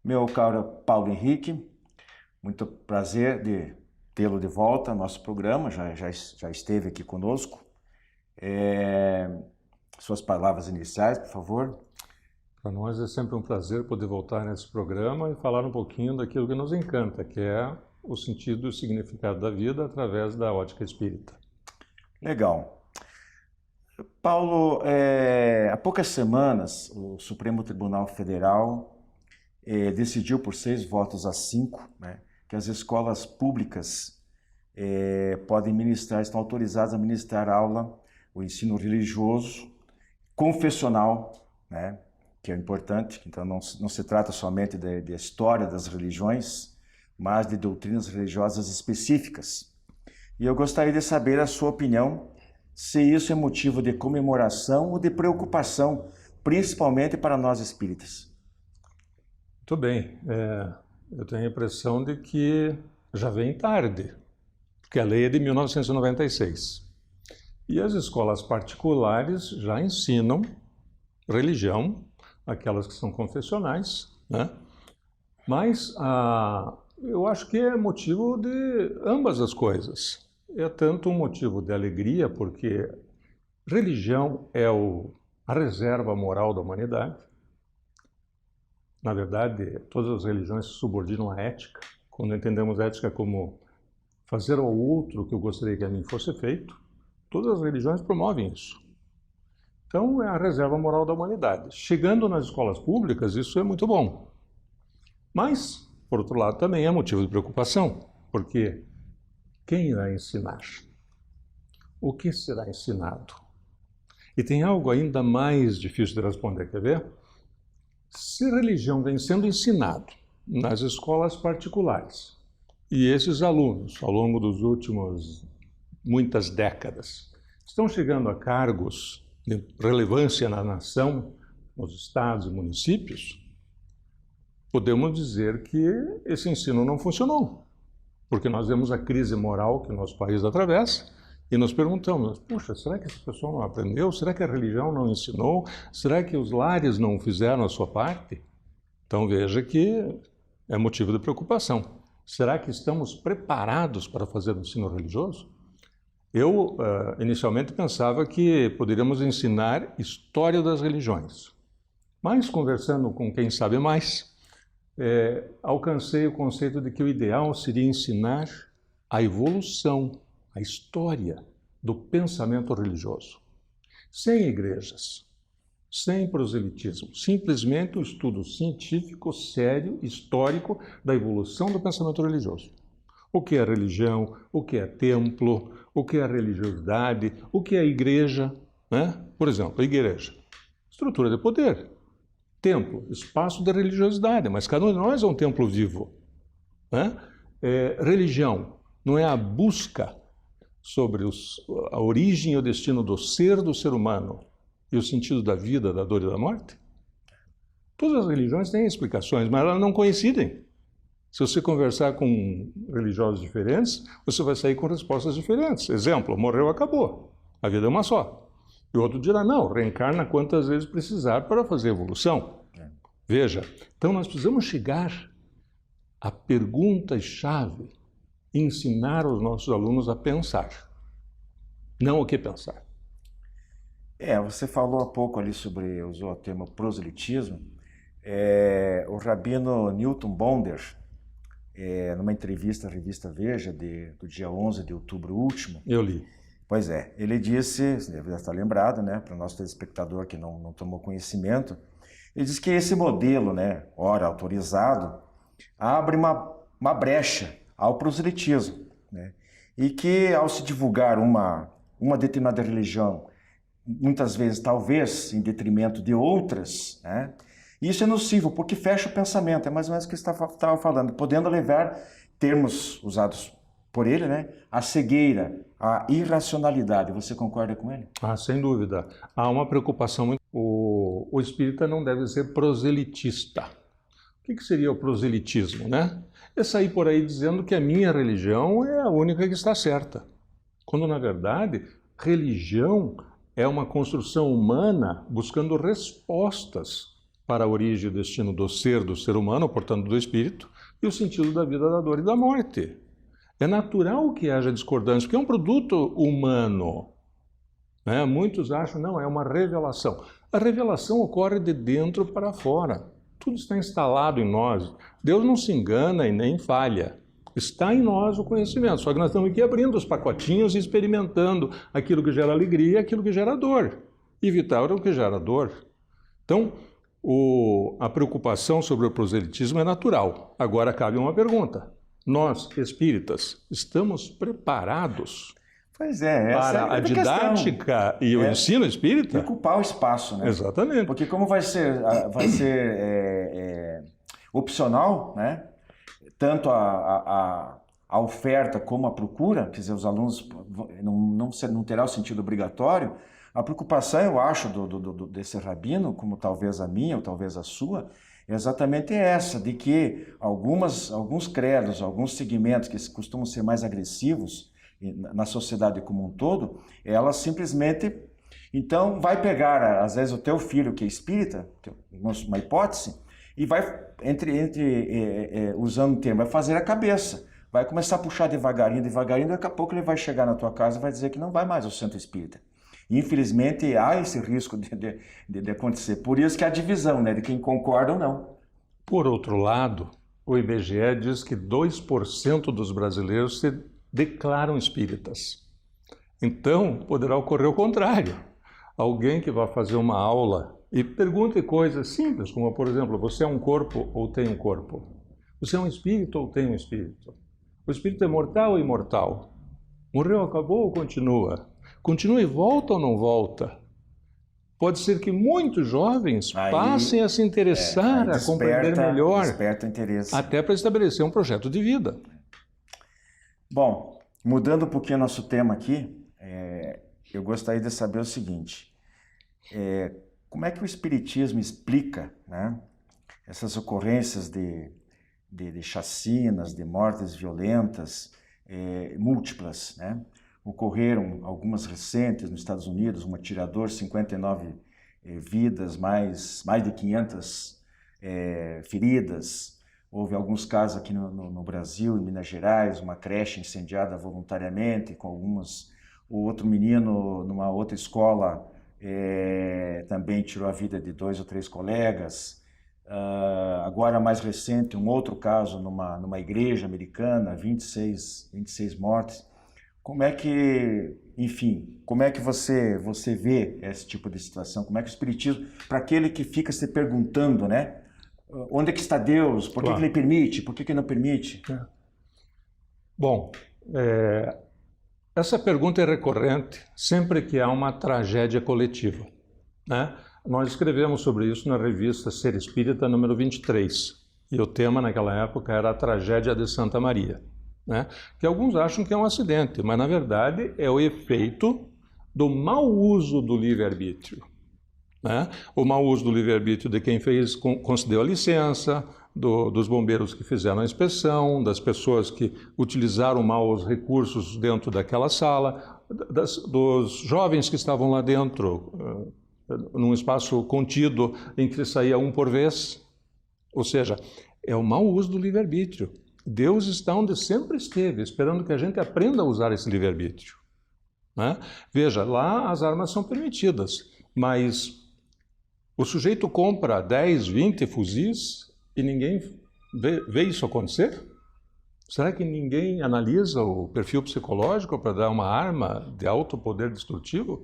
Meu caro Paulo Henrique, muito prazer de tê-lo de volta ao nosso programa, já esteve aqui conosco. Suas palavras iniciais, por favor. Para nós é sempre um prazer poder voltar nesse programa e falar um pouquinho daquilo que nos encanta, que é o sentido e o significado da vida através da ótica espírita. Legal. Paulo, há poucas semanas, o Supremo Tribunal Federal decidiu por 6 votos a 5, né, que as escolas públicas podem ministrar, estão autorizadas a ministrar aula, o ensino religioso, confessional, né, que é importante. Então não se trata somente de história das religiões, mas de doutrinas religiosas específicas. E eu gostaria de saber a sua opinião, se isso é motivo de comemoração ou de preocupação, principalmente para nós espíritas. Muito bem, eu tenho a impressão de que já vem tarde, porque a lei é de 1996. E as escolas particulares já ensinam religião, aquelas que são confessionais, né? Mas eu acho que é motivo de ambas as coisas. É tanto um motivo de alegria, porque religião é a reserva moral da humanidade. Na verdade, todas as religiões se subordinam à ética. Quando entendemos ética como fazer ao outro o que eu gostaria que a mim fosse feito, todas as religiões promovem isso. Então, é a reserva moral da humanidade. Chegando nas escolas públicas, isso é muito bom. Mas, por outro lado, também é motivo de preocupação, porque quem irá ensinar? O que será ensinado? E tem algo ainda mais difícil de responder, quer ver? Se religião vem sendo ensinado nas escolas particulares, e esses alunos, ao longo dos últimos muitas décadas, estão chegando a cargos de relevância na nação, nos estados e municípios, podemos dizer que esse ensino não funcionou. Porque nós vemos a crise moral que o nosso país atravessa e nos perguntamos, puxa, será que esse pessoal não aprendeu? Será que a religião não ensinou? Será que os lares não fizeram a sua parte? Então veja que é motivo de preocupação. Será que estamos preparados para fazer o ensino religioso? Eu inicialmente pensava que poderíamos ensinar história das religiões. Mas conversando com quem sabe mais, alcancei o conceito de que o ideal seria ensinar a evolução, a história do pensamento religioso. Sem igrejas, sem proselitismo, simplesmente um estudo científico, sério, histórico da evolução do pensamento religioso. O que é religião, o que é templo, o que é religiosidade, o que é igreja, né? Por exemplo, a igreja, estrutura de poder. Templo, espaço da religiosidade, mas cada um de nós é um templo vivo, né? Religião não é a busca sobre a origem e o destino do ser humano e o sentido da vida, da dor e da morte? Todas as religiões têm explicações, mas elas não coincidem. Se você conversar com religiosos diferentes, você vai sair com respostas diferentes. Exemplo, morreu, acabou. A vida é uma só. E o outro dirá, não, reencarna quantas vezes precisar para fazer evolução. Veja, então nós precisamos chegar à pergunta-chave e ensinar os nossos alunos a pensar, não o que pensar. Você falou há pouco ali usou o termo proselitismo. O rabino Newton Bonder, numa entrevista à revista Veja, do dia 11 de outubro último. Eu li. Pois é, ele disse, você deve estar lembrado, né, para o nosso telespectador que não tomou conhecimento, ele diz que esse modelo, né, ora autorizado, abre uma brecha ao proselitismo, né, e que ao se divulgar uma determinada religião, muitas vezes, talvez, em detrimento de outras, né, isso é nocivo, porque fecha o pensamento, é mais ou menos o que você estava falando, podendo levar termos usados por ele, né, a cegueira, a irracionalidade. Você concorda com ele? Sem dúvida. Há uma preocupação muito... O espírita não deve ser proselitista. O que seria o proselitismo, né? É sair por aí dizendo que a minha religião é a única que está certa. Quando, na verdade, religião é uma construção humana buscando respostas para a origem e o destino do ser humano, portanto do espírito, e o sentido da vida, da dor e da morte. É natural que haja discordância, porque é um produto humano. Né? Muitos acham, não, é uma revelação. A revelação ocorre de dentro para fora. Tudo está instalado em nós. Deus não se engana e nem falha. Está em nós o conhecimento, só que nós estamos aqui abrindo os pacotinhos e experimentando aquilo que gera alegria e aquilo que gera dor. Evitar o que gera dor. Então, a preocupação sobre o proselitismo é natural. Agora cabe uma pergunta. Nós, espíritas, estamos preparados Pois é, essa para é a didática e o ensino espírita? Ocupar o espaço, né? Exatamente. Porque como vai ser opcional, né? Tanto a oferta como a procura, quer dizer, os alunos não terá o sentido obrigatório. A preocupação, eu acho, desse rabino, como talvez a minha ou talvez a sua, é exatamente essa, de que alguns credos, alguns segmentos que costumam ser mais agressivos na sociedade como um todo, ela simplesmente, então, vai pegar, às vezes, o teu filho que é espírita, uma hipótese, e vai, usando o termo, vai fazer a cabeça, vai começar a puxar devagarinho, daqui a pouco ele vai chegar na tua casa e vai dizer que não vai mais ao centro espírita. Infelizmente, há esse risco de acontecer. Por isso que há a divisão, né, de quem concorda ou não. Por outro lado, o IBGE diz que 2% dos brasileiros se declaram espíritas. Então, poderá ocorrer o contrário. Alguém que vai fazer uma aula e pergunte coisas simples, como, por exemplo, você é um corpo ou tem um corpo? Você é um espírito ou tem um espírito? O espírito é mortal ou imortal? Morreu, acabou ou continua? Continua e volta ou não volta? Pode ser que muitos jovens passem a se interessar, a compreender melhor, até para estabelecer um projeto de vida. Bom, mudando um pouquinho nosso tema aqui, eu gostaria de saber o seguinte, como é que o Espiritismo explica, né, essas ocorrências de chacinas, de mortes violentas, múltiplas, né? Ocorreram algumas recentes nos Estados Unidos, um atirador, 59 vidas, mais de 500 feridas. Houve alguns casos aqui no Brasil, em Minas Gerais, uma creche incendiada voluntariamente, com o outro menino numa outra escola também tirou a vida de 2 ou 3 colegas. Agora, mais recente, um outro caso numa igreja americana, 26 mortes. Como é que, enfim, como é que você vê esse tipo de situação? Como é que o Espiritismo, para aquele que fica se perguntando, né? Onde é que está Deus? Por que ele permite? Por que ele não permite? Bom, essa pergunta é recorrente sempre que há uma tragédia coletiva, né? Nós escrevemos sobre isso na revista Ser Espírita, número 23, e o tema naquela época era a tragédia de Santa Maria, né? Que alguns acham que é um acidente, mas na verdade é o efeito do mau uso do livre-arbítrio, né? O mau uso do livre-arbítrio de quem concedeu a licença, dos bombeiros que fizeram a inspeção, das pessoas que utilizaram mal os recursos dentro daquela sala, dos jovens que estavam lá dentro, num espaço contido em que saía um por vez. Ou seja, é o mau uso do livre-arbítrio. Deus está onde sempre esteve, esperando que a gente aprenda a usar esse livre-arbítrio, né? Veja, lá as armas são permitidas, mas o sujeito compra 10, 20 fuzis e ninguém vê isso acontecer? Será que ninguém analisa o perfil psicológico para dar uma arma de alto poder destrutivo?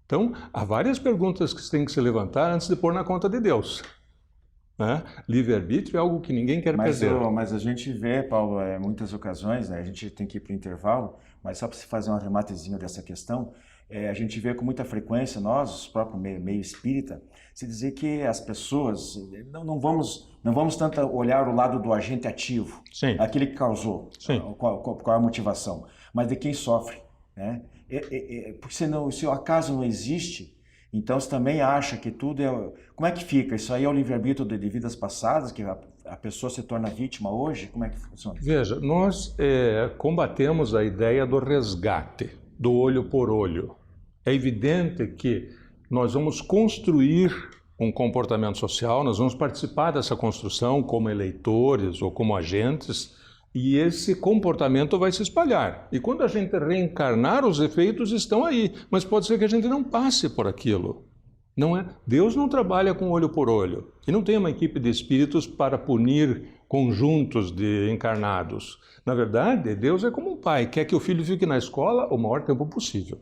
Então, há várias perguntas que têm que se levantar antes de pôr na conta de Deus, né? Livre-arbítrio é algo que ninguém quer perder. Mas a gente vê, Paulo, em muitas ocasiões, né, a gente tem que ir para o intervalo, mas só para se fazer um arrematezinho dessa questão, a gente vê com muita frequência, nós, o próprio meio espírita, se dizer que as pessoas, não vamos tanto olhar o lado do agente ativo, Sim. aquele que causou, qual é a motivação, mas de quem sofre, né? Porque se o acaso não existe, então você também acha que tudo é... Como é que fica? Isso aí é o livre-arbítrio de vidas passadas, que a pessoa se torna vítima hoje? Como é que funciona? Veja, nós combatemos a ideia do resgate, do olho por olho. É evidente que nós vamos construir um comportamento social, nós vamos participar dessa construção como eleitores ou como agentes, e esse comportamento vai se espalhar. E quando a gente reencarnar, os efeitos estão aí, mas pode ser que a gente não passe por aquilo. Não é? Deus não trabalha com olho por olho, e não tem uma equipe de espíritos para punir conjuntos de encarnados. Na verdade, Deus é como um pai, quer que o filho fique na escola o maior tempo possível.